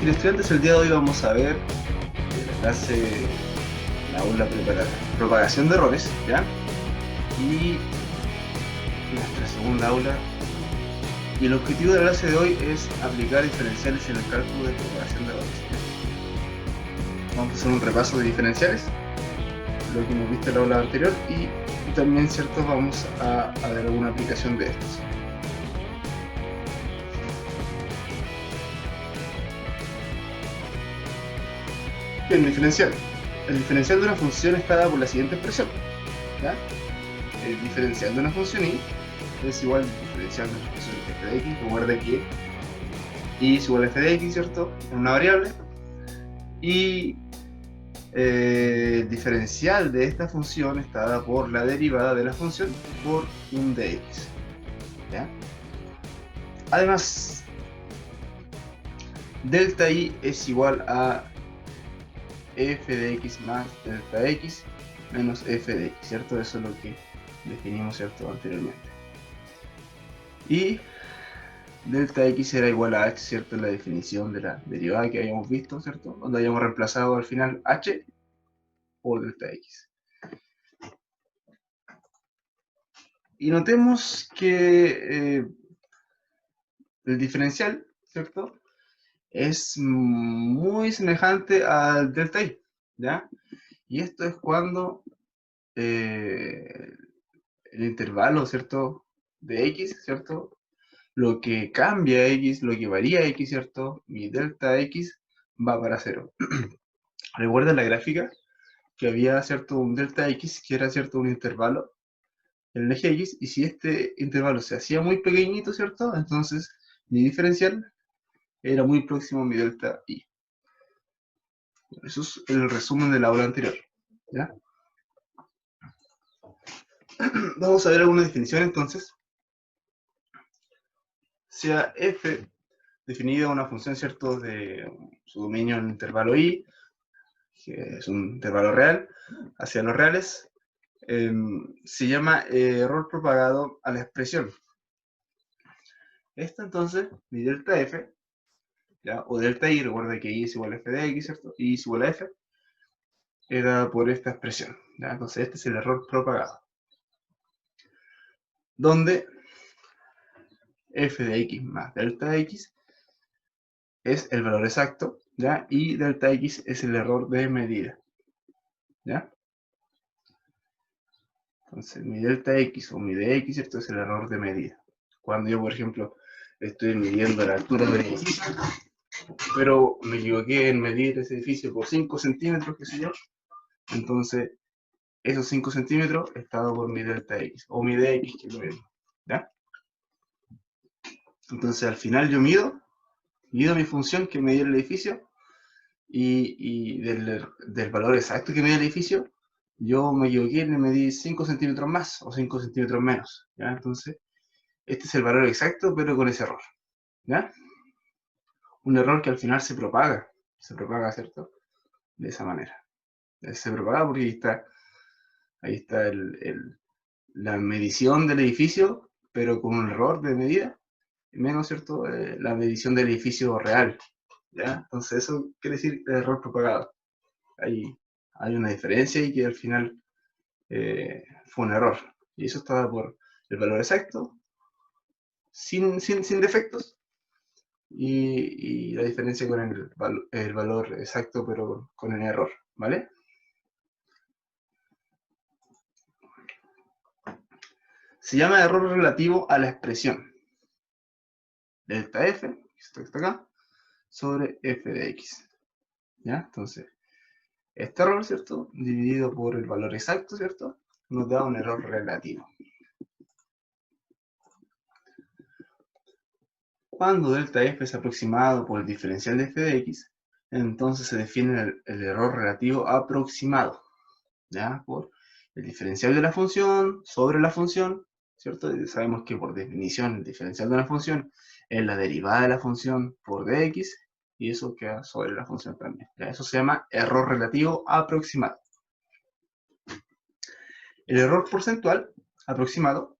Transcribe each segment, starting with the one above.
Bien, estudiantes, el día de hoy vamos a ver la clase, la aula propagación de errores, ¿ya? Y nuestra segunda aula. Y el objetivo de la clase de hoy es aplicar diferenciales en el cálculo de propagación de errores, ¿ya? Vamos a hacer un repaso de diferenciales, lo que hemos visto en la aula anterior, y también, ¿cierto?, vamos a ver alguna aplicación de estos. Bien, diferencial. El diferencial de una función está dado por la siguiente expresión, ¿ya? El diferencial de una función y es igual al diferencial de una función f de x. Recuerda que y es igual a f de x, ¿cierto? En una variable. Y el diferencial de esta función está dada por la derivada de la función por un dx, ¿ya? Además, delta y es igual a f de x más delta x menos f de x, ¿cierto? Eso es lo que definimos, ¿cierto?, anteriormente. Y delta x era igual a h, ¿cierto?, en la definición de la derivada que habíamos visto, ¿cierto?, donde habíamos reemplazado al final h por delta x. Y notemos que el diferencial, ¿cierto?, es muy semejante al delta y, ¿ya? Y esto es cuando el intervalo, ¿cierto?, de x, ¿cierto?, lo que cambia x, lo que varía x, ¿cierto?, mi delta x va para 0. Recuerda la gráfica que había, ¿cierto?, un delta x que era, ¿cierto?, un intervalo en el eje x, y si este intervalo se hacía muy pequeñito, ¿cierto?, entonces mi diferencial era muy próximo a mi delta y. Eso es el resumen de la aula anterior, ¿ya? Vamos a ver alguna definición entonces. Sea f definida una función, ¿cierto?, de su dominio en el intervalo i, que es un intervalo real, hacia los reales, se llama error propagado a la expresión. Esta entonces, mi delta f, ¿ya?, o delta y, recuerda que i es igual a f de x, ¿cierto?, y es igual a f, era por esta expresión, ¿ya? Entonces este es el error propagado, donde f de x más delta x es el valor exacto, ¿ya?, y delta x es el error de medida, ¿ya? Entonces mi delta x o mi dx, ¿cierto?, es el error de medida. Cuando yo, por ejemplo, estoy midiendo la altura del edificio, pero me equivoqué en medir ese edificio por 5 centímetros, qué sé yo, entonces esos 5 centímetros está dado por mi delta x, o mi dx, que es lo mismo, ¿ya? Entonces al final yo mido mi función que medir el edificio, y del valor exacto que mide el edificio, yo me equivoqué, le medí 5 centímetros más o 5 centímetros menos, ¿ya? Entonces este es el valor exacto, pero con ese error, ¿ya? Un error que al final se propaga, ¿cierto?, de esa manera. Se propaga porque ahí está la medición del edificio, pero con un error de medida, menos, ¿cierto?, la medición del edificio real, ¿ya? Entonces eso quiere decir error propagado. Hay una diferencia y que al final fue un error. Y eso está por el valor exacto, sin defectos, y la diferencia con el valor exacto, pero con el error, ¿vale? Se llama error relativo a la expresión delta f, esto que está acá, sobre f de x, ¿ya? Entonces, este error, ¿cierto?, dividido por el valor exacto, ¿cierto?, nos da un error relativo. Cuando delta f es aproximado por el diferencial de f de x, entonces se define el error relativo aproximado, ¿ya?, por el diferencial de la función sobre la función, ¿cierto? Y sabemos que por definición el diferencial de una función es la derivada de la función por dx, y eso queda sobre la función también, ¿ya? Eso se llama error relativo aproximado. El error porcentual aproximado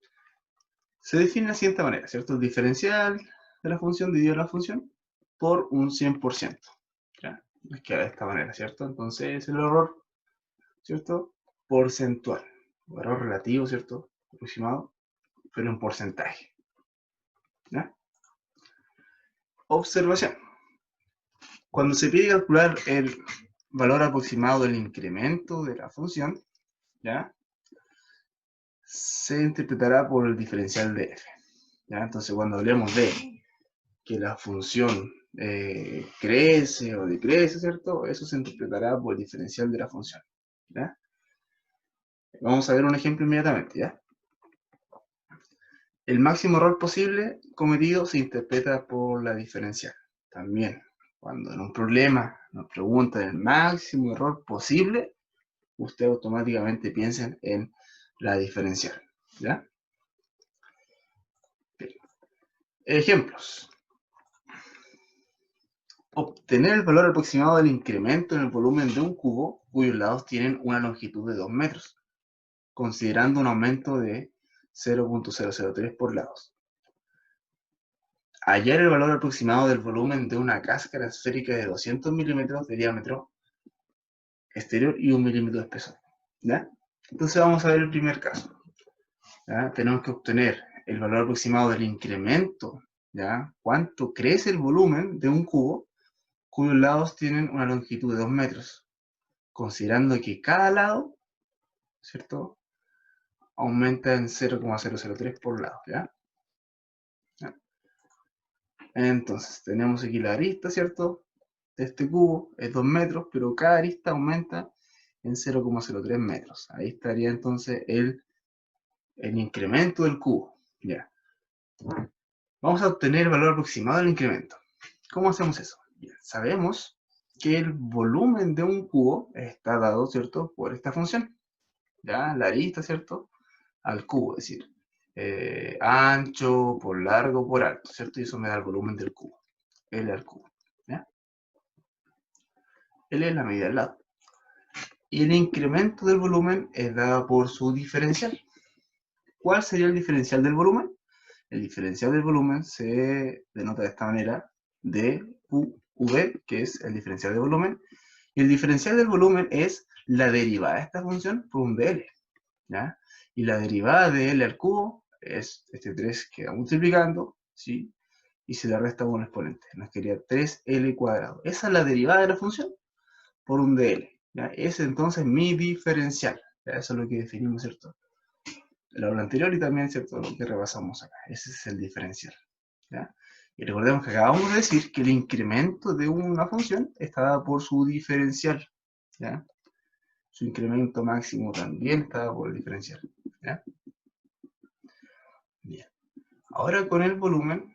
se define de la siguiente manera, ¿cierto? El diferencial de la función dividido la función por un 100%, Es que de esta manera, ¿cierto? Entonces es el error, ¿cierto? Porcentual, o error relativo, ¿cierto? Aproximado, pero en porcentaje. ¿Ya? Observación. Cuando se pide calcular el valor aproximado del incremento de la función, ¿ya? Se interpretará por el diferencial de f. ¿Ya? Entonces, cuando hablemos de que la función crece o decrece, ¿cierto? Eso se interpretará por el diferencial de la función. ¿Ya? Vamos a ver un ejemplo inmediatamente, ¿ya? El máximo error posible cometido se interpreta por la diferencial. También, cuando en un problema nos preguntan el máximo error posible, usted automáticamente piensa en la diferencial, ¿ya? Bien. Ejemplos. Obtener el valor aproximado del incremento en el volumen de un cubo cuyos lados tienen una longitud de 2 metros, considerando un aumento de 0.003 por lados. Hallar el valor aproximado del volumen de una cáscara esférica de 200 milímetros de diámetro exterior y 1 milímetro de espesor. ¿Ya? Entonces vamos a ver el primer caso. ¿Ya? Tenemos que obtener el valor aproximado del incremento. ¿Ya? ¿Cuánto crece el volumen de un cubo cuyos lados tienen una longitud de 2 metros? Considerando que cada lado, ¿cierto?, aumenta en 0.003 por lado, ¿ya? ¿Ya? Entonces, tenemos aquí la arista, ¿cierto?, de este cubo, es 2 metros, pero cada arista aumenta en 0.03 metros. Ahí estaría entonces el incremento del cubo, ¿ya? Vamos a obtener el valor aproximado del incremento. ¿Cómo hacemos eso? Bien, sabemos que el volumen de un cubo está dado, ¿cierto?, por esta función, ¿ya? La arista, ¿cierto?, al cubo, es decir, ancho por largo por alto, ¿cierto? Y eso me da el volumen del cubo, L al cubo, ¿ya? L es la medida del lado. Y el incremento del volumen es dado por su diferencial. ¿Cuál sería el diferencial del volumen? El diferencial del volumen se denota de esta manera, dQv, que es el diferencial del volumen, y el diferencial del volumen es la derivada de esta función por un dl, ¿ya? Y la derivada de L al cubo es este 3 que va multiplicando, ¿sí? Y se le resta un exponente, nos quedaría 3L cuadrado. Esa es la derivada de la función por un dl, ¿ya? Es entonces mi diferencial, ¿ya? Eso es lo que definimos, ¿cierto?, el aula anterior y también, ¿cierto?, lo que repasamos acá. Ese es el diferencial, ¿ya? Y recordemos que acabamos de decir que el incremento de una función está dado por su diferencial, ¿ya? Su incremento máximo también está dado por el diferencial, ¿ya? Bien. Ahora con el volumen,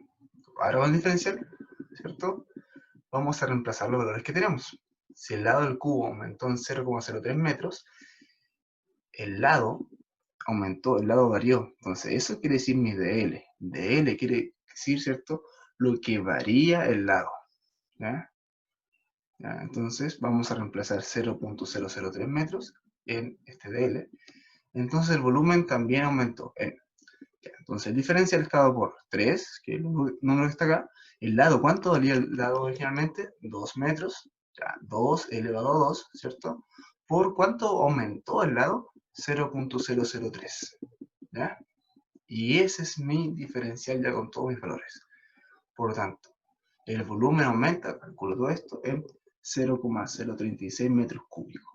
ahora con el diferencial, ¿cierto?, vamos a reemplazar los valores que tenemos. Si el lado del cubo aumentó en 0.03 metros, el lado aumentó, el lado varió. Entonces, eso quiere decir mi dl. dl quiere decir, ¿cierto?, lo que varía el lado, ¿ya? ¿Ya? Entonces, vamos a reemplazar 0.003 metros en este dl. Entonces, el volumen también aumentó. Entonces, el diferencial estaba por 3, que es el número que está acá. El lado, ¿cuánto valía el lado originalmente? 2 metros. Ya, 2 elevado a 2, ¿cierto? ¿Por cuánto aumentó el lado? 0.003. ¿Ya? Y ese es mi diferencial ya con todos mis valores. Por lo tanto, el volumen aumenta, calculo todo esto, en 0.036 metros cúbicos.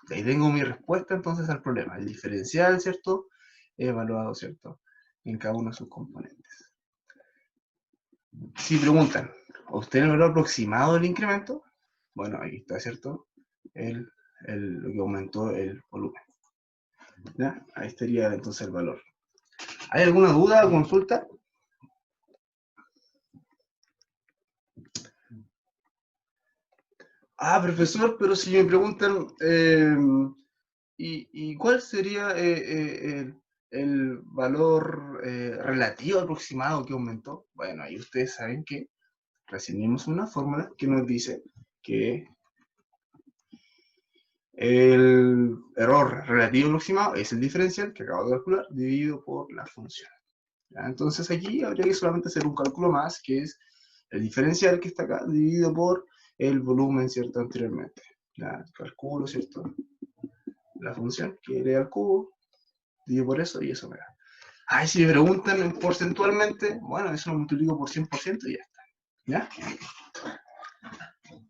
Ahí tengo mi respuesta entonces al problema. El diferencial, ¿cierto?, evaluado, ¿cierto?, en cada uno de sus componentes. Si preguntan, ¿obtiene el valor aproximado del incremento? Bueno, ahí está, ¿cierto?, lo que aumentó el volumen. ¿Ya? Ahí estaría entonces el valor. ¿Hay alguna duda o consulta? Ah, profesor, pero si me preguntan, ¿y cuál sería el valor relativo aproximado que aumentó? Bueno, ahí ustedes saben que recibimos una fórmula que nos dice que el error relativo aproximado es el diferencial que acabo de calcular dividido por la función. ¿Ya? Entonces aquí habría que solamente hacer un cálculo más, que es el diferencial que está acá dividido por el volumen, ¿cierto? Anteriormente. Ya calculo, ¿cierto? La función que le da al cubo, divido por eso y eso me da. Ay, si me preguntan porcentualmente, bueno, eso lo multiplico por 100% y ya está. ¿Ya?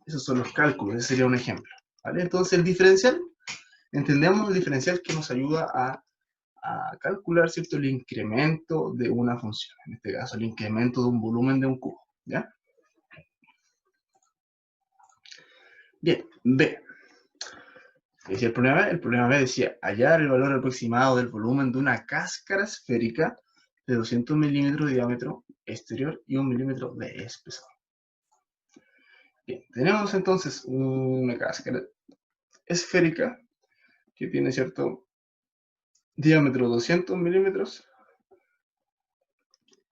Esos son los cálculos, ese sería un ejemplo. ¿Vale? Entonces el diferencial, entendemos el diferencial que nos ayuda a calcular, ¿cierto?, el incremento de una función. En este caso, el incremento de un volumen de un cubo. ¿Ya? Bien, B. Decía el problema B decía hallar el valor aproximado del volumen de una cáscara esférica de 200 milímetros de diámetro exterior y 1 milímetro de espesor. Bien, tenemos entonces una cáscara esférica que tiene cierto diámetro 200 milímetros,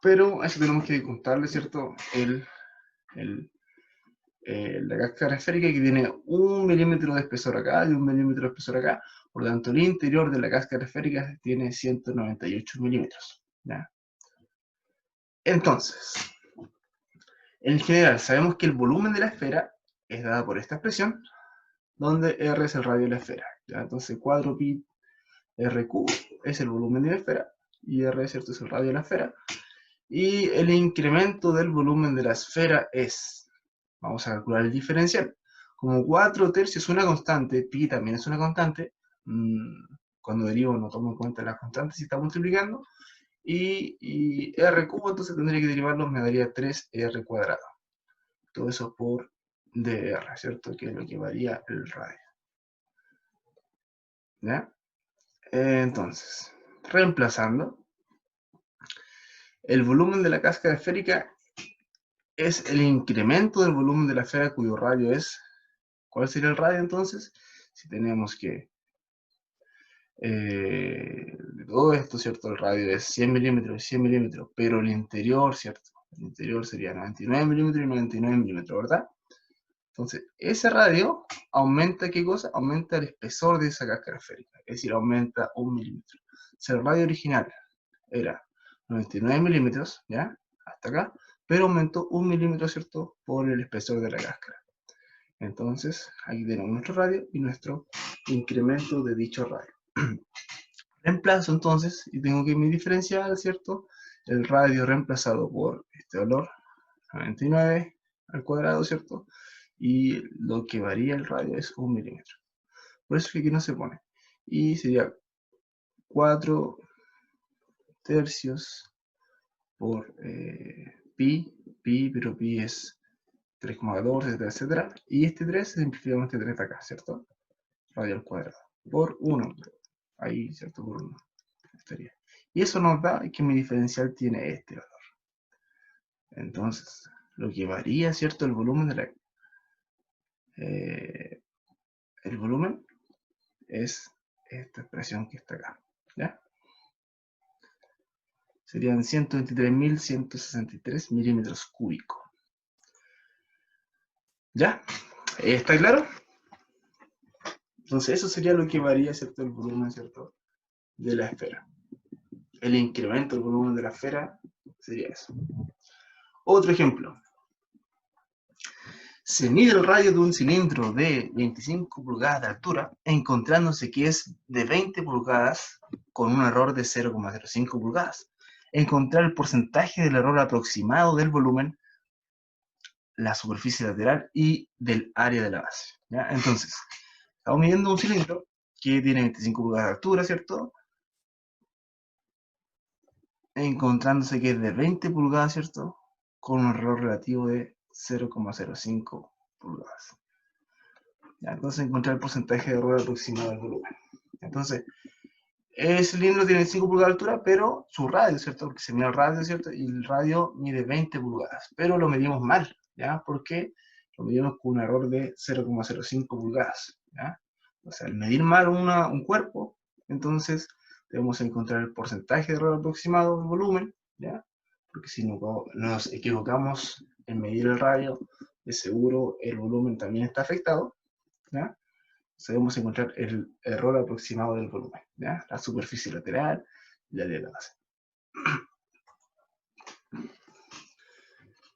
pero a eso tenemos que contarle, ¿cierto?, la cáscara esférica que tiene 1 milímetro de espesor acá y 1 milímetro de espesor acá. Por lo tanto, el interior de la cáscara esférica tiene 198 milímetros. ¿Ya? Entonces, en general, sabemos que el volumen de la esfera es dado por esta expresión, donde R es el radio de la esfera. ¿Ya? Entonces, 4pi RQ es el volumen de la esfera, y R, ¿cierto?, es el radio de la esfera. Y el incremento del volumen de la esfera es, vamos a calcular el diferencial. Como 4/3 es una constante, pi también es una constante, cuando derivo no tomo en cuenta las constantes si está multiplicando, y R cubo, entonces tendría que derivarlo, me daría 3R cuadrado. Todo eso por dr, ¿cierto? Que es lo que varía el radio. ¿Ya? Entonces, reemplazando, el volumen de la cáscara esférica es el incremento del volumen de la esfera cuyo radio es... ¿Cuál sería el radio entonces? Si tenemos que... de todo esto, ¿cierto? El radio es 100 milímetros y 100 milímetros, pero el interior, ¿cierto? El interior sería 99 milímetros y 99 milímetros, ¿verdad? Entonces, ese radio aumenta, ¿qué cosa? Aumenta el espesor de esa cáscara esférica, es decir, aumenta 1 milímetro. O sea, el radio original era 99 milímetros, ¿ya? Hasta acá, pero aumentó 1 milímetro, ¿cierto? Por el espesor de la cáscara. Entonces, aquí tenemos nuestro radio y nuestro incremento de dicho radio. Reemplazo entonces, y tengo que mi diferencial, ¿cierto? El radio reemplazado por este valor, 99 al cuadrado, ¿cierto? Y lo que varía el radio es 1 milímetro. Por eso es que aquí no se pone. Y sería 4/3 por pi, pero pi es 3,14, etcétera, etcétera. Y este 3 simplificamos este 3 de acá, ¿cierto? Radio al cuadrado. Por 1. Ahí, ¿cierto? Por 1. Estaría. Y eso nos da que mi diferencial tiene este valor. Entonces, lo que varía, ¿cierto? El volumen de la... el volumen es esta expresión que está acá. ¿Ya? Serían 123.163 milímetros cúbicos. ¿Ya? ¿Está claro? Entonces, eso sería lo que varía, ¿cierto? El volumen, ¿cierto? De la esfera. El incremento del volumen de la esfera sería eso. Otro ejemplo. Se mide el radio de un cilindro de 25 pulgadas de altura, encontrándose que es de 20 pulgadas con un error de 0,05 pulgadas. Encontrar el porcentaje del error aproximado del volumen, la superficie lateral y del área de la base. ¿Ya? Entonces, estamos midiendo un cilindro que tiene 25 pulgadas de altura, ¿cierto? Encontrándose que es de 20 pulgadas, ¿cierto? Con un error relativo de 0,05 pulgadas. ¿Ya? Entonces, encontrar el porcentaje de error aproximado del volumen. Entonces, ese cilindro tiene 5 pulgadas de altura, pero su radio, ¿cierto? Porque se mide el radio, ¿cierto? Y el radio mide 20 pulgadas, pero lo medimos mal, ¿ya? Porque lo medimos con un error de 0,05 pulgadas, ¿ya? O sea, al medir mal un cuerpo, entonces debemos encontrar el porcentaje de error aproximado del volumen, ¿ya? Porque si nos equivocamos en medir el radio, de seguro el volumen también está afectado, ¿ya? Debemos encontrar el error aproximado del volumen, ¿ya? La superficie lateral y la de la base.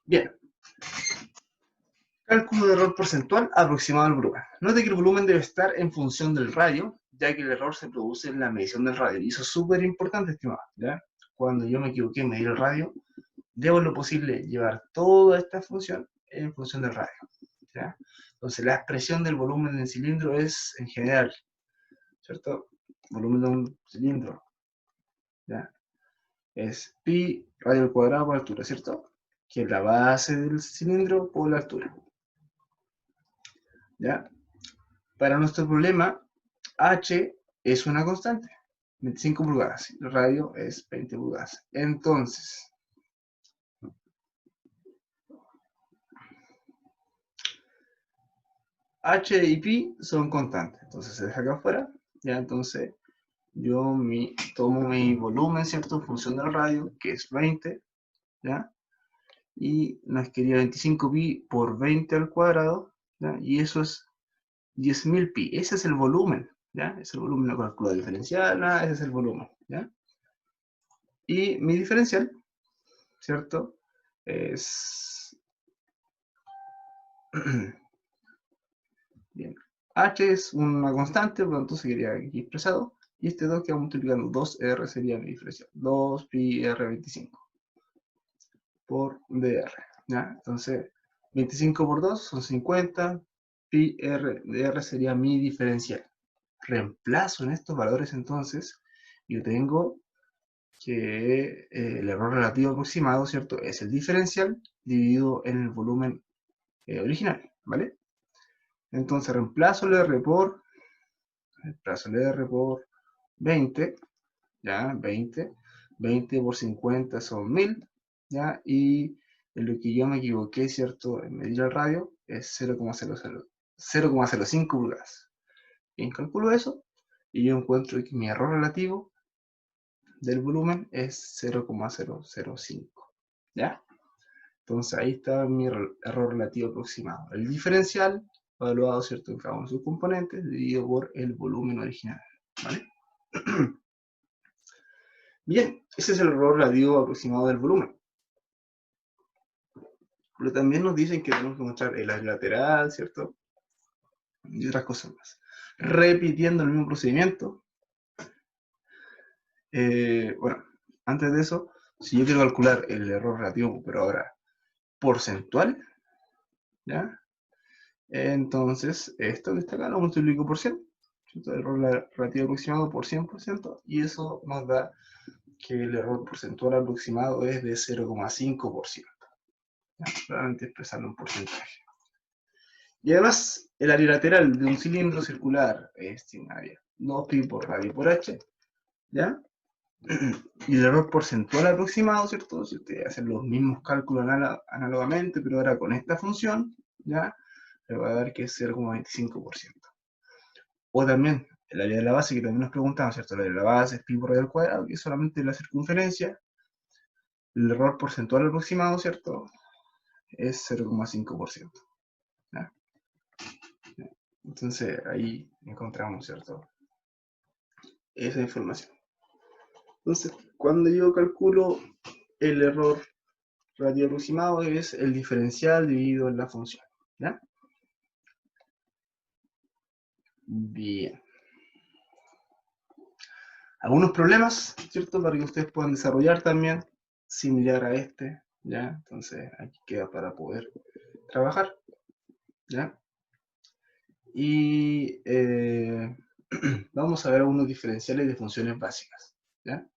Bien. Cálculo de error porcentual aproximado al volumen. Note que el volumen debe estar en función del radio, ya que el error se produce en la medición del radio. Y eso es súper importante, estimado, ¿ya? Cuando yo me equivoqué en medir el radio, debo en lo posible llevar toda esta función en función del radio, ¿ya? Entonces, la expresión del volumen del cilindro es, en general, ¿cierto? Volumen de un cilindro, ¿ya? Es pi radio al cuadrado por altura, ¿cierto? Que es la base del cilindro por la altura, ¿ya? Para nuestro problema, h es una constante, 25 pulgadas, el radio es 20 pulgadas. Entonces, h y pi son constantes, entonces se deja acá afuera, ¿ya? Entonces, yo tomo mi volumen, ¿cierto? En función del radio, que es 20, ¿ya? Y nos quería 25 pi por 20 al cuadrado, ¿ya? Y eso es 10.000 pi. Ese es el volumen, ¿ya? Es el volumen, no calculo diferencial, nada, ese es el volumen, ¿ya? Y mi diferencial, ¿cierto? Es... Bien. H es una constante, por lo tanto se quedaría aquí expresado. Y este 2 que va multiplicando 2R sería mi diferencial. 2 pi R 25 por dr. ¿Ya? Entonces, 25 por 2 son 50. Pi R dr sería mi diferencial. Reemplazo en estos valores entonces. Yo tengo que el error relativo aproximado, ¿cierto? Es el diferencial dividido en el volumen original, ¿vale? Entonces reemplazo el R por 20, ¿ya? 20 por 50 son 1000, ¿ya? Y en lo que yo me equivoqué, ¿cierto? En medir el radio es 0,05 pulgadas. Bien, calculo eso y yo encuentro que mi error relativo del volumen es 0,005, ¿ya? Entonces ahí está mi error relativo aproximado. El diferencial evaluado, ¿cierto? En cada uno de sus componentes dividido por el volumen original, ¿vale? Bien, ese es el error relativo aproximado del volumen. Pero también nos dicen que tenemos que mostrar el área lateral, ¿cierto? Y otras cosas más. Repitiendo el mismo procedimiento. Bueno, antes de eso, si yo quiero calcular el error relativo, pero ahora porcentual, ¿ya? Entonces, esto que está acá lo multiplico por 100, ¿cierto? El error relativo aproximado por 100%, y eso nos da que el error porcentual aproximado es de 0,5%. Realmente expresarlo en porcentaje. Y además, el área lateral de un cilindro circular es sin área 2 pi por radio por h, ¿ya? Y el error porcentual aproximado, ¿cierto? Si ustedes hacen los mismos cálculos análogamente, pero ahora con esta función, ¿ya? Le va a dar que es 0,25%. O también el área de la base, que también nos preguntaban, ¿cierto? El área de la base es pi por radio al cuadrado, que es solamente la circunferencia. El error porcentual aproximado, ¿cierto? Es 0,5%. ¿Ya? Entonces ahí encontramos, ¿cierto? Esa información. Entonces, cuando yo calculo el error relativo aproximado es el diferencial dividido en la función, ¿ya? Bien. Algunos problemas, ¿cierto? Para que ustedes puedan desarrollar también, similar a este, ¿ya? Entonces, aquí queda para poder trabajar, ¿ya? Y vamos a ver algunos diferenciales de funciones básicas, ¿ya?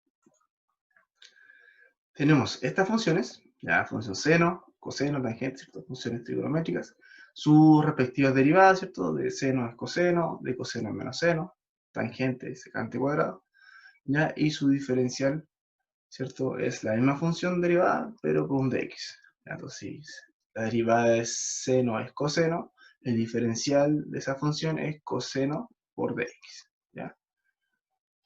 Tenemos estas funciones, ya, función seno, coseno, tangente, ¿cierto? Funciones trigonométricas, sus respectivas derivadas, ¿cierto? De seno es coseno, de coseno es menos seno, tangente es secante cuadrado, ¿ya? Y su diferencial, ¿cierto? Es la misma función derivada, pero con un dx. ¿Ya? Entonces, la derivada es seno es coseno, el diferencial de esa función es coseno por dx, ¿ya?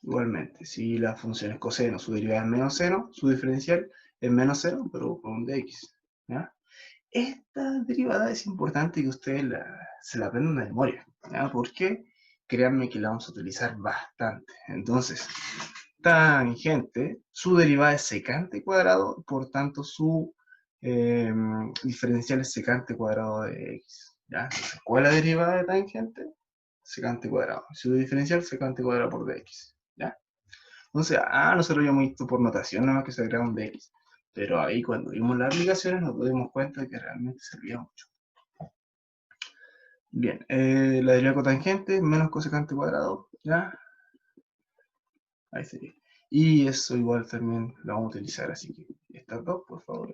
Igualmente, si la función es coseno, su derivada es menos seno, su diferencial es menos seno, pero con un dx, ¿ya? Esta derivada es importante que ustedes se la aprendan de memoria, ¿ya? Porque créanme que la vamos a utilizar bastante. Entonces, tangente, su derivada es secante cuadrado, por tanto su diferencial es secante cuadrado de x. ¿Ya? Entonces, ¿cuál es la derivada de tangente? Secante cuadrado. Su diferencial, secante cuadrado por dx. ¿Ya? Entonces, nosotros ya hemos visto por notación nada más que se agrega un dx. Pero ahí cuando vimos las aplicaciones nos dimos cuenta de que realmente servía mucho. Bien, la derivada cotangente menos cosecante cuadrado, ¿ya? Ahí sería. Y eso igual también lo vamos a utilizar, así que estas dos, por favor.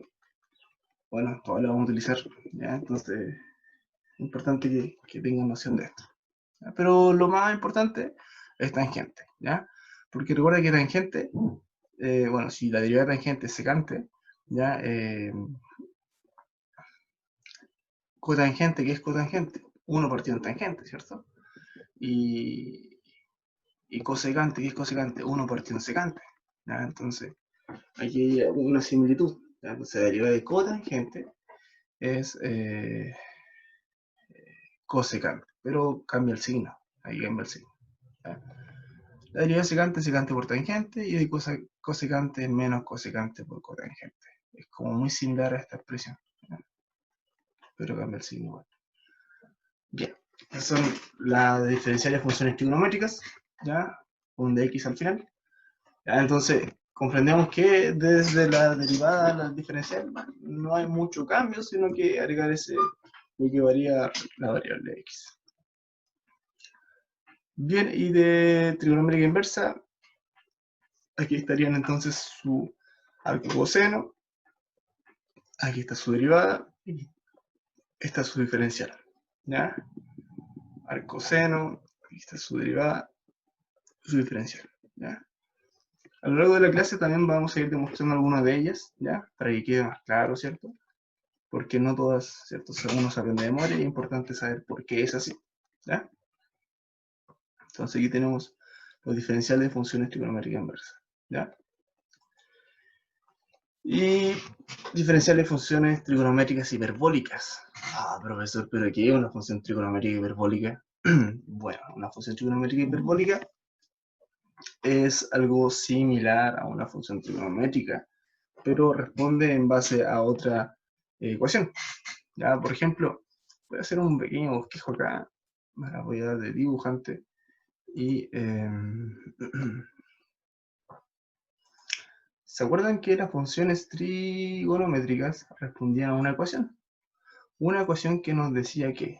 Bueno, todas las vamos a utilizar, ¿ya? Entonces, es importante que tengan noción de esto. ¿Ya? Pero lo más importante es tangente, ¿ya? Porque recuerda que tangente, bueno, si la derivada de tangente es secante, ¿ya? Cotangente, ¿qué es cotangente? 1 partido en tangente, ¿cierto? Y cosecante, ¿qué es cosecante? 1 partido en secante, ¿ya? Entonces, aquí hay una similitud, ¿ya? Entonces, la derivada de cotangente es cosecante, pero cambia el signo, ahí cambia el signo, ¿ya? La derivada de secante es secante por tangente, y de cosecante es menos cosecante por cotangente. Es como muy similar a esta expresión, ¿ya? Pero cambia el signo igual. Bien, estas son las diferenciales funciones trigonométricas, ¿ya? Con de x al final. ¿Ya? Entonces, comprendemos que desde la derivada a la diferencial no hay mucho cambio, sino que agregar lo que varía la variable x. Bien, y de trigonométrica inversa, aquí estarían entonces su arco coseno, aquí está su derivada, y esta es su diferencial, ¿ya? Arco seno, aquí está su derivada, su diferencial, ¿ya? A lo largo de la clase también vamos a ir demostrando algunas de ellas, ¿ya? Para que quede más claro, ¿cierto? Porque no todas, ¿cierto? Uno se aprende de memoria y es importante saber por qué es así, ¿ya? Entonces aquí tenemos los diferenciales de funciones trigonométricas inversas, ¿ya? Y diferenciales de funciones trigonométricas hiperbólicas. Profesor, ¿pero qué es una función trigonométrica hiperbólica? Bueno, una función trigonométrica hiperbólica es algo similar a una función trigonométrica, pero responde en base a otra ecuación. ¿Ya? Por ejemplo, voy a hacer un pequeño bosquejo acá, me la voy a dar de dibujante, y ¿se acuerdan que las funciones trigonométricas respondían a una ecuación? Una ecuación que nos decía que,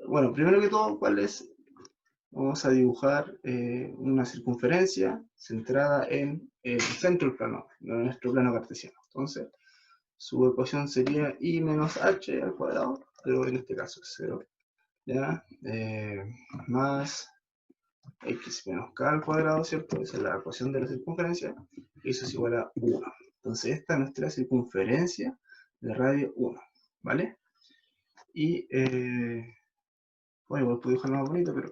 bueno, primero que todo, ¿cuál es? Vamos a dibujar una circunferencia centrada en el centro del plano, en nuestro plano cartesiano. Entonces, su ecuación sería i menos h al cuadrado, pero en este caso es 0, ¿ya? Más x menos k al cuadrado, ¿cierto? Esa es la ecuación de la circunferencia, y eso es igual a 1. Entonces, esta es nuestra circunferencia de radio 1, ¿vale? Y, bueno, igual puedo dejarlo más bonito, pero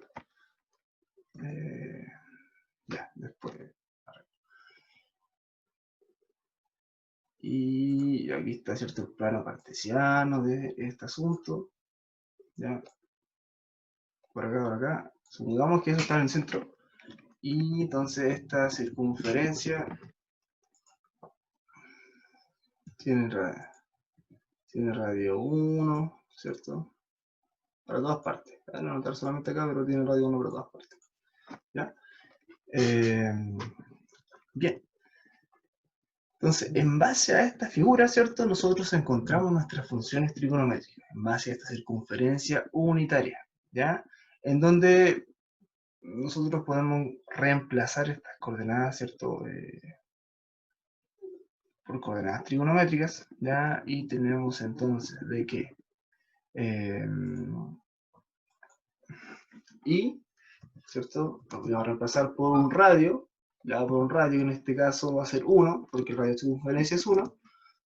ya, después. Y aquí está, ¿cierto? El plano cartesiano de este asunto. Ya, por acá. Supongamos que eso está en el centro. Y entonces esta circunferencia tiene radio 1, ¿cierto? Para todas partes. Voy a anotar solamente acá, pero tiene radio 1 para todas partes. ¿Ya? Bien. Entonces, en base a esta figura, ¿cierto? Nosotros encontramos nuestras funciones trigonométricas, en base a esta circunferencia unitaria, ¿ya? En donde nosotros podemos reemplazar estas coordenadas, ¿cierto? Por coordenadas trigonométricas, ¿ya? Y tenemos entonces de que y, ¿cierto? Lo vamos a reemplazar por un radio, ya por un radio, en este caso va a ser 1, porque el radio de circunferencia es 1,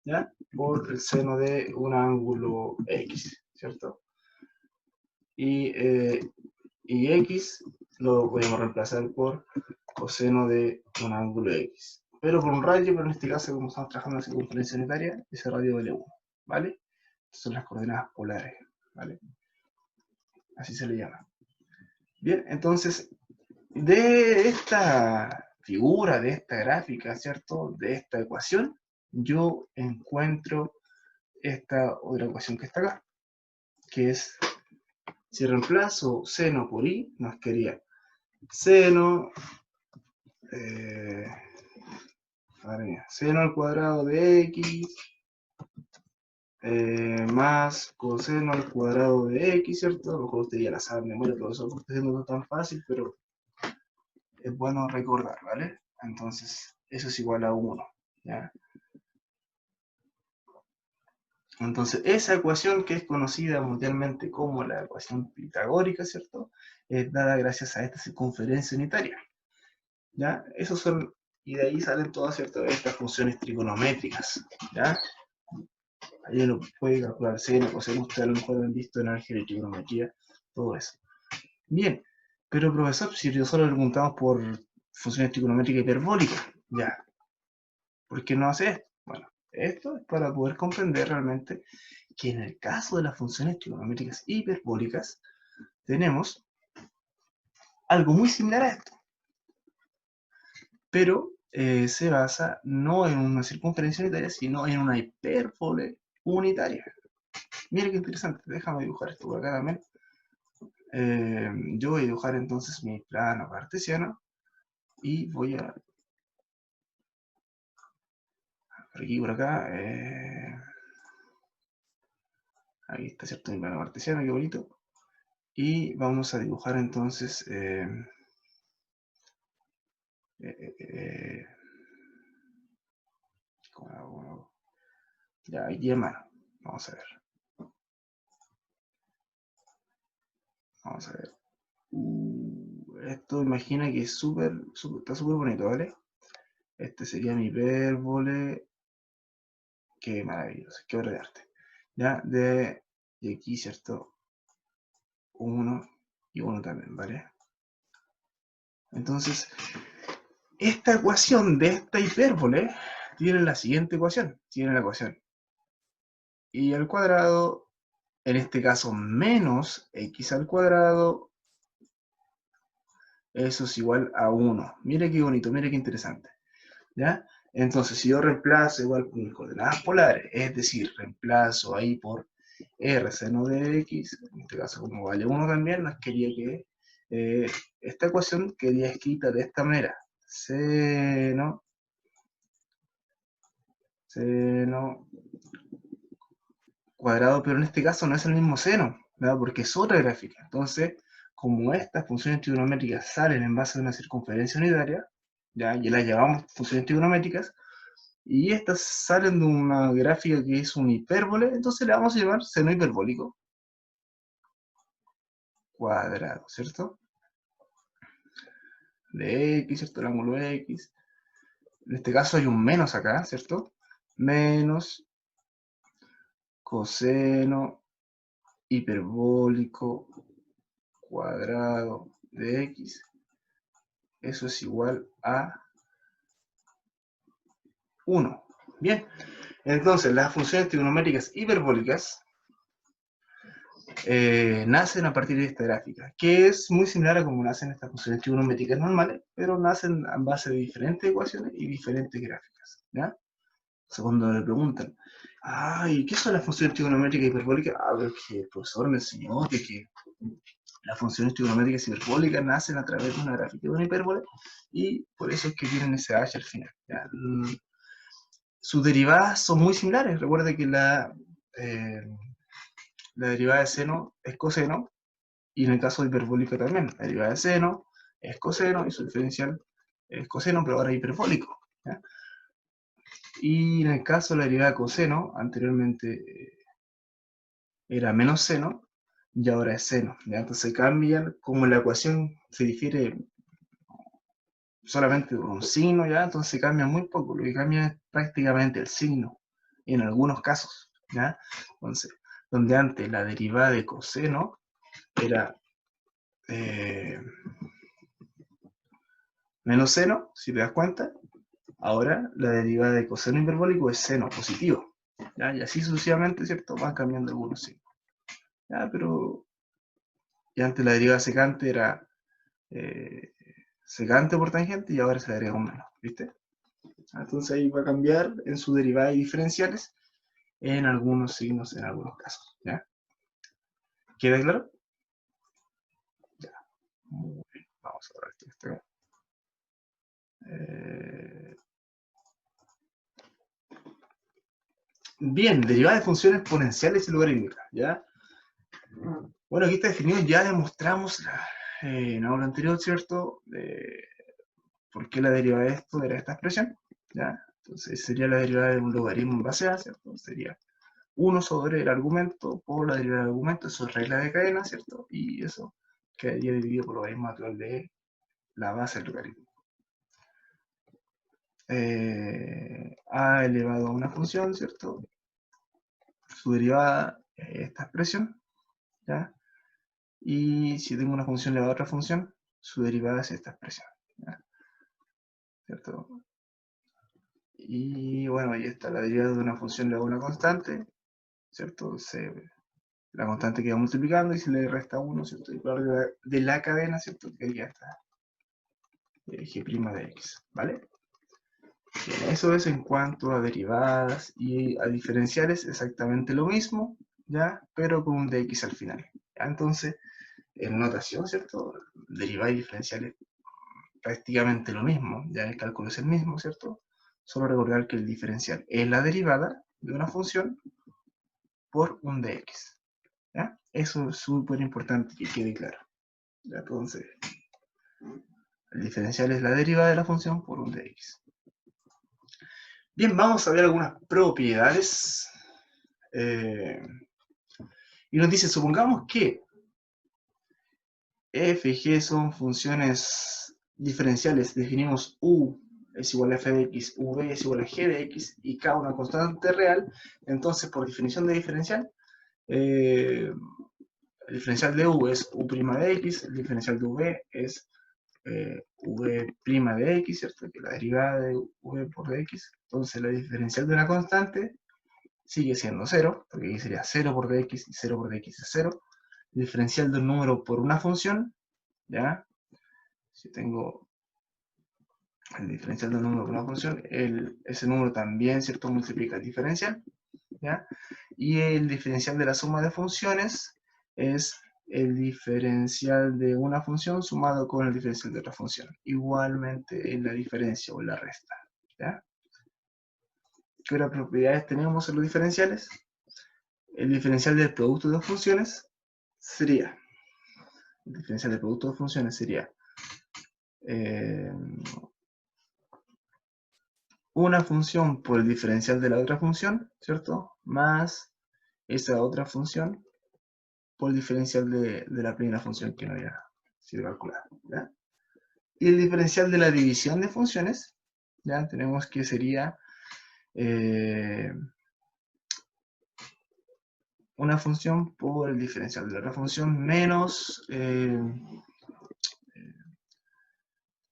¿ya? Por el seno de un ángulo X, ¿cierto? Y X lo podemos reemplazar por coseno de un ángulo X. Pero por un radio, pero en este caso, como estamos trabajando en la circunferencia unitaria, ese radio vale 1, ¿vale? Son las coordenadas polares, ¿vale? Así se le llama. Bien, entonces, De esta figura, de esta gráfica, ¿cierto? De esta ecuación, yo encuentro esta otra ecuación que está acá, que es, si reemplazo seno por i, nos quedaría seno, madre mía, seno al cuadrado de x más coseno al cuadrado de x, ¿cierto? A lo mejor ustedes ya la saben de memoria, profesor, porque no es tan fácil, pero es bueno recordar, ¿vale? Entonces, eso es igual a 1, ¿ya? Entonces, esa ecuación que es conocida mundialmente como la ecuación pitagórica, ¿cierto? Es dada gracias a esta circunferencia unitaria, ¿ya? Esos son, y de ahí salen todas, ¿cierto? Estas funciones trigonométricas, ¿ya? Ahí uno puede calcular seno, coseno, ustedes a lo mejor han visto en álgebra y trigonometría, todo eso. Bien, pero profesor, si nosotros le preguntamos por funciones trigonométricas hiperbólicas, ya, ¿por qué no hace esto? Bueno, esto es para poder comprender realmente que en el caso de las funciones trigonométricas hiperbólicas tenemos algo muy similar a esto, pero se basa no en una circunferencia unitaria, sino en una hipérbole unitaria. Mira qué interesante, déjame dibujar esto por acá también. Yo voy a dibujar entonces mi plano cartesiano y voy a por aquí, por acá. Ahí está, ¿cierto? Mi plano cartesiano, qué bonito. Y vamos a dibujar entonces ¿cómo hago? Ya, aquí en mano. Vamos a ver. Vamos a ver. Esto imagina que es está súper bonito, ¿vale? Este sería mi hipérbole. Qué maravilloso, qué obra de arte. Ya, y aquí, ¿cierto? 1 y 1 también, ¿vale? Entonces, esta ecuación de esta hipérbole tiene la siguiente ecuación. Tiene la ecuación y al cuadrado, en este caso menos x al cuadrado, eso es igual a 1. Mire qué bonito, mire qué interesante. ¿Ya? Entonces, si yo reemplazo igual con mis coordenadas polares, es decir, reemplazo ahí por r seno de x, en este caso como vale 1 también, nos quería que esta ecuación quería escrita de esta manera. Seno cuadrado, pero en este caso no es el mismo seno, ¿verdad? Porque es otra gráfica. Entonces, como estas funciones trigonométricas salen en base a una circunferencia unitaria, ¿ya? Y las llamamos funciones trigonométricas, y estas salen de una gráfica que es un hipérbole, entonces le vamos a llamar seno hiperbólico cuadrado, ¿cierto? De x, ¿cierto? El ángulo x. En este caso hay un menos acá, ¿cierto? Menos coseno hiperbólico cuadrado de x. Eso es igual a 1. Bien, entonces las funciones trigonométricas hiperbólicas nacen a partir de esta gráfica, que es muy similar a como nacen estas funciones trigonométricas normales, pero nacen a base de diferentes ecuaciones y diferentes gráficas, ¿ya? O sea, cuando le preguntan, ay, ¿qué son las funciones trigonométricas hiperbólicas? Ah, pero es que el profesor me enseñó que las funciones trigonométricas hiperbólicas nacen a través de una gráfica de una hipérbole, y por eso es que tienen ese h al final, ¿ya? Sus derivadas son muy similares. Recuerda que la derivada de seno es coseno, y en el caso de hiperbólica también. La derivada de seno es coseno y su diferencial es coseno, pero ahora hiperbólico, ¿ya? Y en el caso de la derivada de coseno, anteriormente era menos seno y ahora es seno, ¿ya? Entonces cambian, como la ecuación se difiere solamente por un signo, ¿ya? Entonces cambia muy poco, lo que cambia es prácticamente el signo, en algunos casos, ¿ya? Entonces, donde antes la derivada de coseno era menos seno, si te das cuenta, ahora la derivada de coseno hiperbólico es seno positivo, ¿ya? Y así sucesivamente, ¿cierto? Van cambiando algunos signos, ¿ya? Pero y antes la derivada secante era secante por tangente y ahora se le agrega un menos, ¿viste? Entonces ahí va a cambiar en su derivada y diferenciales en algunos signos, en algunos casos, ¿ya? ¿Queda claro? Ya. Muy bien. Vamos a ver esto. Bien, derivada de funciones exponenciales y logarítmicas, ¿ya? Bueno, aquí está definido, ya demostramos en la aula anterior, ¿cierto? ¿Por qué la derivada de esto era esta expresión? ¿Ya? Entonces sería la derivada de un logaritmo en base a, ¿cierto? Sería 1 sobre el argumento por la derivada del argumento, eso es regla de cadena, ¿cierto? Y eso quedaría dividido por logaritmo natural de la base del logaritmo. A elevado a una función, ¿cierto? Su derivada es esta expresión, ¿ya? Y si tengo una función elevada a otra función, su derivada es esta expresión, ¿ya? ¿Cierto? Y bueno, ahí está la derivada de una función elevada a una constante, ¿cierto? La constante queda multiplicando y se le resta 1, ¿cierto? Y el valor de la cadena, ¿cierto? Que ya está g' de x, ¿vale? Bien, eso es en cuanto a derivadas y a diferenciales, exactamente lo mismo, ¿ya? Pero con un dx al final. ¿Ya? Entonces, en notación, ¿cierto? Derivadas y diferenciales prácticamente lo mismo, ya el cálculo es el mismo, ¿cierto? Solo recordar que el diferencial es la derivada de una función por un dx, ¿ya? Eso es súper importante que quede claro. ¿Ya? Entonces, el diferencial es la derivada de la función por un dx. Bien, vamos a ver algunas propiedades. Y nos dice, supongamos que f y g son funciones diferenciales. Definimos u es igual a f de x, v es igual a g de x y k una constante real. Entonces, por definición de diferencial, el diferencial de u es u' de x, el diferencial de v es v' de x, ¿cierto? Que la derivada de v por dx. Entonces, la diferencial de una constante sigue siendo 0, porque aquí sería 0 por dx y 0 por dx es 0. El diferencial de un número por una función, ¿ya? Si tengo el diferencial de un número por una función, ese número también, ¿cierto? Multiplica el diferencial, ¿ya? Y el diferencial de la suma de funciones es el diferencial de una función sumado con el diferencial de otra función. Igualmente en la diferencia o en la resta, ¿ya? ¿Qué otras propiedades tenemos en los diferenciales? El diferencial del producto de dos funciones sería, el diferencial del producto de funciones sería una función por el diferencial de la otra función, ¿cierto? Más esa otra función por el diferencial de la primera función que no había sido calculada, ¿ya? Y el diferencial de la división de funciones, ya tenemos que sería una función por el diferencial de la otra función menos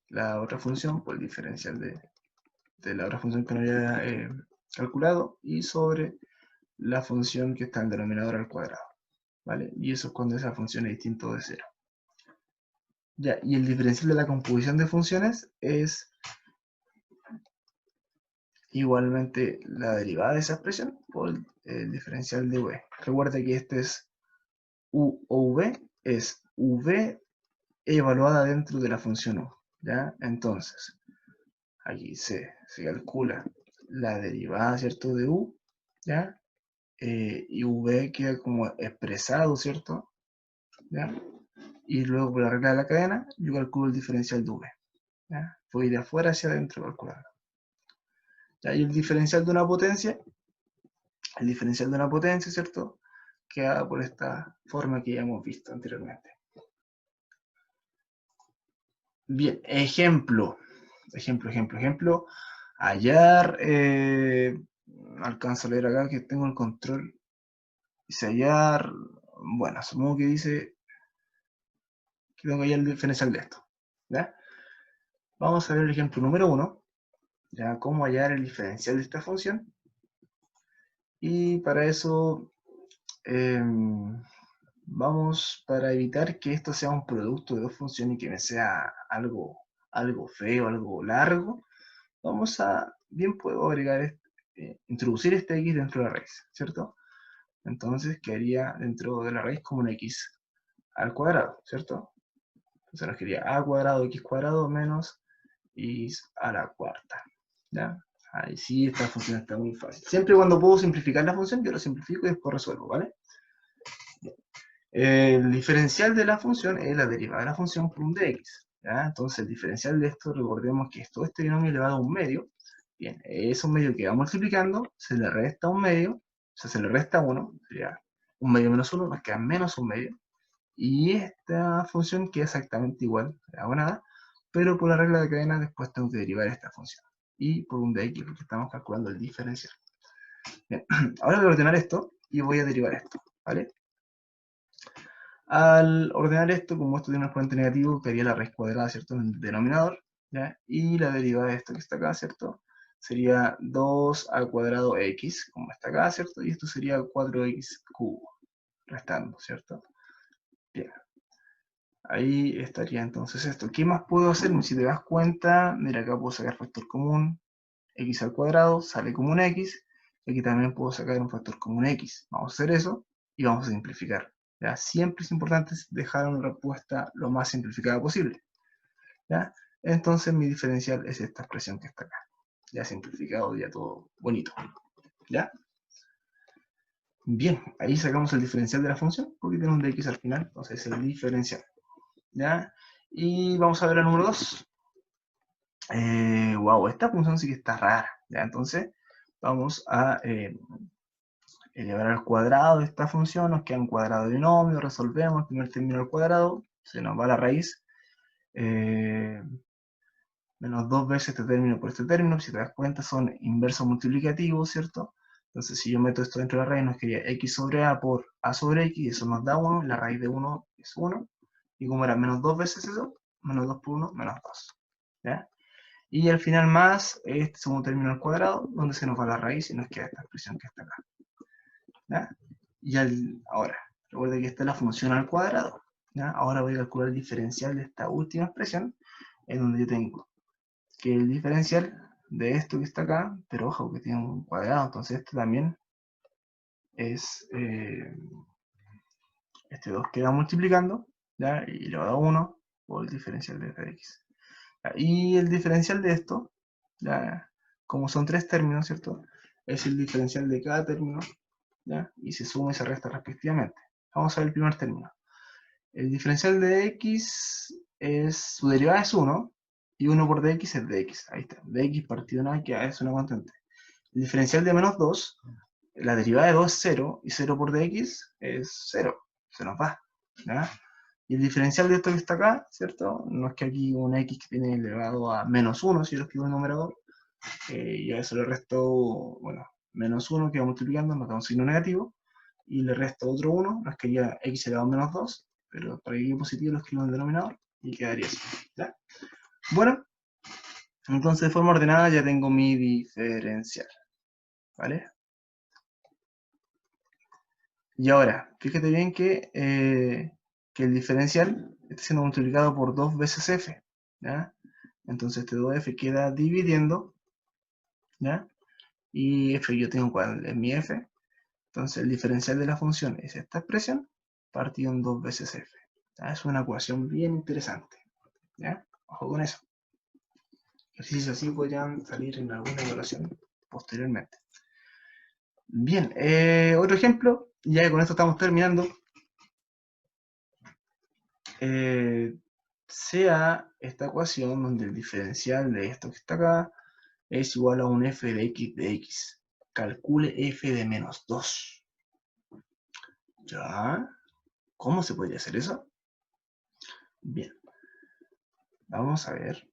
la otra función por el diferencial de la otra función que no había calculado y sobre la función que está en el denominador al cuadrado, ¿vale? Y eso es cuando esa función es distinto de 0. Ya, y el diferencial de la composición de funciones es igualmente la derivada de esa expresión por el diferencial de v. Recuerda que este es u o v, es v evaluada dentro de la función u, ¿ya? Entonces, aquí se calcula la derivada, ¿cierto? De u, ¿ya? Y v queda como expresado, ¿cierto? ¿Ya? Y luego por la regla de la cadena, yo calculo el diferencial de v, ¿ya? Voy de afuera hacia adentro calculando. ¿Ya? Y el diferencial de una potencia, ¿cierto? Queda por esta forma que ya hemos visto anteriormente. Bien, ejemplo. Hallar, alcanzo a leer acá que tengo el control. Dice hallar, bueno, supongo que dice que tengo que hallar el diferencial de esto, ¿ya? Vamos a ver el ejemplo número 1, ya, cómo hallar el diferencial de esta función. Y para eso, vamos, para evitar que esto sea un producto de dos funciones y que me sea algo algo feo, algo largo, bien puedo agregar, introducir este x dentro de la raíz, ¿cierto? Entonces quedaría dentro de la raíz como un x al cuadrado, ¿cierto? Entonces nos quedaría a cuadrado x cuadrado menos y a la cuarta, ¿ya? Ahí sí, esta función está muy fácil. Siempre y cuando puedo simplificar la función, yo lo simplifico y después resuelvo, ¿vale? El diferencial de la función es la derivada de la función por un dx, ¿ya? Entonces el diferencial de esto, recordemos que es todo este binomio elevado a un medio. Bien, es un medio que va multiplicando, se le resta un medio, o sea, se le resta 1, sería un medio menos 1, nos queda menos un medio. Y esta función queda exactamente igual, no hago nada, pero por la regla de cadena después tengo que derivar esta función. Y por un dx, porque estamos calculando el diferencial. Bien, ahora voy a ordenar esto y voy a derivar esto, ¿vale? Al ordenar esto, como esto tiene un exponente negativo, quedaría la raíz cuadrada, ¿cierto?, en el denominador, ¿ya? Y la derivada de esto que está acá, ¿cierto?, sería 2 al cuadrado x, como está acá, ¿cierto? Y esto sería 4x cubo, restando, ¿cierto? Bien. Ahí estaría entonces esto. ¿Qué más puedo hacer? Si te das cuenta, mira, acá puedo sacar factor común, x al cuadrado, sale como un x, y aquí también puedo sacar un factor común x. Vamos a hacer eso y vamos a simplificar. ¿Ya? Siempre es importante dejar una respuesta lo más simplificada posible. ¿Ya? Entonces mi diferencial es esta expresión que está acá. Ya simplificado, ya todo bonito. ¿Ya? Bien, ahí sacamos el diferencial de la función, porque tiene un dx al final, entonces es el diferencial. ¿Ya? Y vamos a ver el número 2. Wow, esta función sí que está rara. ¿Ya? Entonces vamos a elevar al cuadrado de esta función, nos queda un cuadrado de binomio, resolvemos el primer término al cuadrado, se nos va la raíz, menos 2 veces este término por este término, si te das cuenta son inversos multiplicativos, ¿cierto? Entonces si yo meto esto dentro de la raíz, nos quedaría x sobre a por a sobre x, eso nos da 1, la raíz de 1 es 1, y como era menos 2 veces eso, menos 2 por 1, menos 2, ¿ya? Y al final más este segundo término al cuadrado, donde se nos va la raíz y nos queda esta expresión que está acá, ¿ya? Y ahora, recuerda que esta es la función al cuadrado, ¿ya? Ahora voy a calcular el diferencial de esta última expresión, en donde yo tengo que el diferencial de esto que está acá, pero ojo que tiene un cuadrado, entonces esto también es, este 2 queda multiplicando, ¿ya? Y le va a dar 1 por el diferencial de esta x. ¿Ya? Y el diferencial de esto, ¿ya? Como son tres términos, ¿cierto? Es el diferencial de cada término, ¿ya? Y se suma y se resta respectivamente. Vamos a ver el primer término. El diferencial de x su derivada es 1, y 1 por dx es dx. Ahí está, dx partido en a, que a es una constante. El diferencial de menos 2, la derivada de 2 es 0, y 0 por dx es 0. Se nos va, ¿ya? Y el diferencial de esto que está acá, ¿cierto? No es que aquí un x que tiene elevado a menos 1, si yo lo escribo en numerador, y a eso le resto, bueno, menos 1 que va multiplicando, nos da un signo negativo, y le resto otro 1, nos quedaría x elevado a menos 2, pero para que quede positivo lo escribo en el denominador, y quedaría así, ¿ya? Bueno, entonces de forma ordenada ya tengo mi diferencial, ¿vale? Y ahora, fíjate bien que el diferencial está siendo multiplicado por 2 veces f, ¿ya? Entonces este 2f queda dividiendo, ¿ya? Y f yo tengo cuál es mi f, entonces el diferencial de la función es esta expresión partido en 2 veces f. ¿Ya? Es una ecuación bien interesante, ¿ya? Ojo con eso. Ejercicios así podrían salir en alguna evaluación posteriormente. Bien, otro ejemplo, ya que con esto estamos terminando. Sea esta ecuación donde el diferencial de esto que está acá es igual a un f de x de x. Calcule f de menos 2. ¿Ya? ¿Cómo se podría hacer eso? Bien, vamos a ver.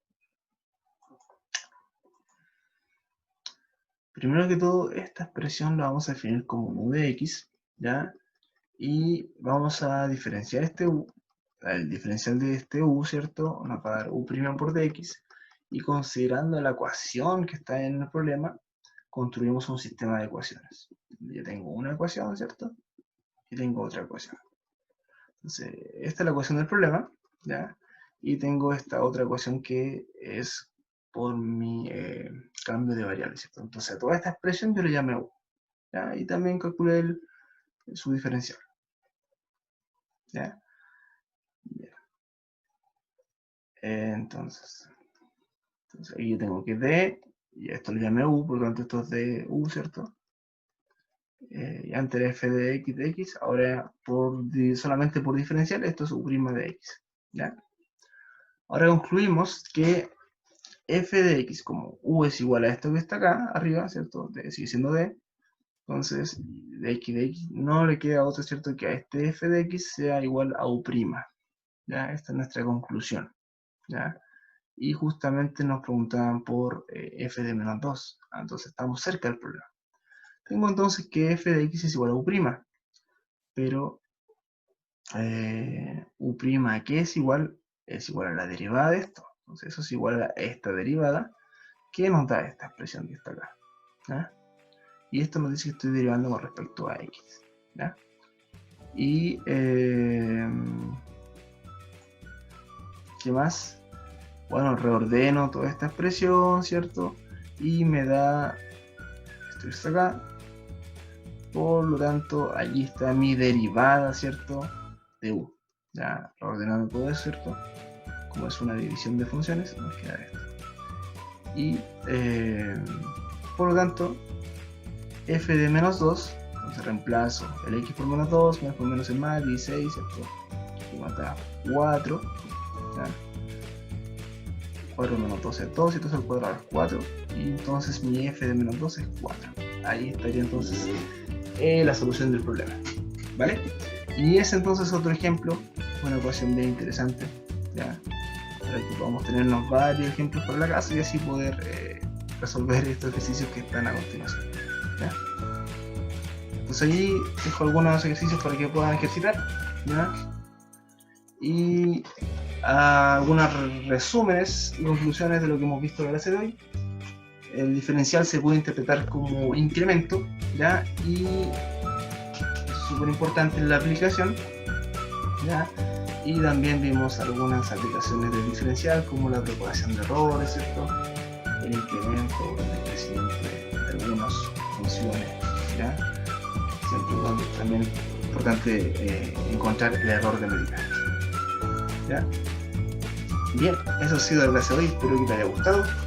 Primero que todo, esta expresión la vamos a definir como un u de x, ¿ya? Y vamos a diferenciar este u, el diferencial de este u, ¿cierto? Nos va a dar u' por dx, y considerando la ecuación que está en el problema, construimos un sistema de ecuaciones. Yo tengo una ecuación, ¿cierto? Y tengo otra ecuación. Entonces, esta es la ecuación del problema, ¿ya? y tengo esta otra ecuación que es por mi cambio de variable, ¿cierto? Entonces a toda esta expresión yo le llamé U, ¿ya? Y también calculé su diferencial, ¿ya? Bien. Entonces aquí yo tengo que D, y esto le llamé U, por lo tanto esto es de U, ¿cierto? Y antes era f de x, ahora solamente por diferencial, esto es u' de x, ¿ya? Ahora concluimos que f de x, como u es igual a esto que está acá, arriba, ¿cierto? Sigue siendo d, entonces de x no le queda otra, ¿cierto? Que a este f de x sea igual a u', ¿ya? Esta es nuestra conclusión, ¿ya? Y justamente nos preguntaban por f de menos 2, entonces estamos cerca del problema. Tengo entonces que f de x es igual a u', pero u', ¿qué es igual? Es igual a la derivada de esto. Entonces eso es igual a esta derivada, que nos da esta expresión que está acá, ¿ya? Y esto nos dice que estoy derivando con respecto a x, ¿ya? Y ¿qué más? Bueno, reordeno toda esta expresión, ¿cierto? Y me da, esto está acá, por lo tanto, allí está mi derivada, ¿cierto? De u. Ya reordenando todo eso, ¿cierto? Como es una división de funciones, nos queda esto. Y por lo tanto, f de menos 2, entonces reemplazo el x por menos 2, menos por menos es más, 16, ¿cierto? Y mata 4, ¿ya? 4 menos 2 es 2, y entonces el cuadrado es 4, y entonces mi f de menos 2 es 4. Ahí estaría entonces la solución del problema, ¿vale? Y ese entonces es otro ejemplo, una ecuación bien interesante, ¿ya? Para que podamos tenernos varios ejemplos para la casa y así poder resolver estos ejercicios que están a continuación, ¿ya? Entonces allí dejo algunos ejercicios para que puedan ejercitar, ¿ya? Y algunos resúmenes y conclusiones de lo que hemos visto en la clase de hoy. El diferencial se puede interpretar como incremento, ¿ya? Y es súper importante en la aplicación, ¿ya? Y también vimos algunas aplicaciones del diferencial, como la propagación de errores, ¿cierto? El incremento o el decrecimiento de algunas funciones, ¿ya? Siempre y cuando también es importante encontrar el error de medida, ¿ya? Bien, eso ha sido la clase de hoy, espero que te haya gustado.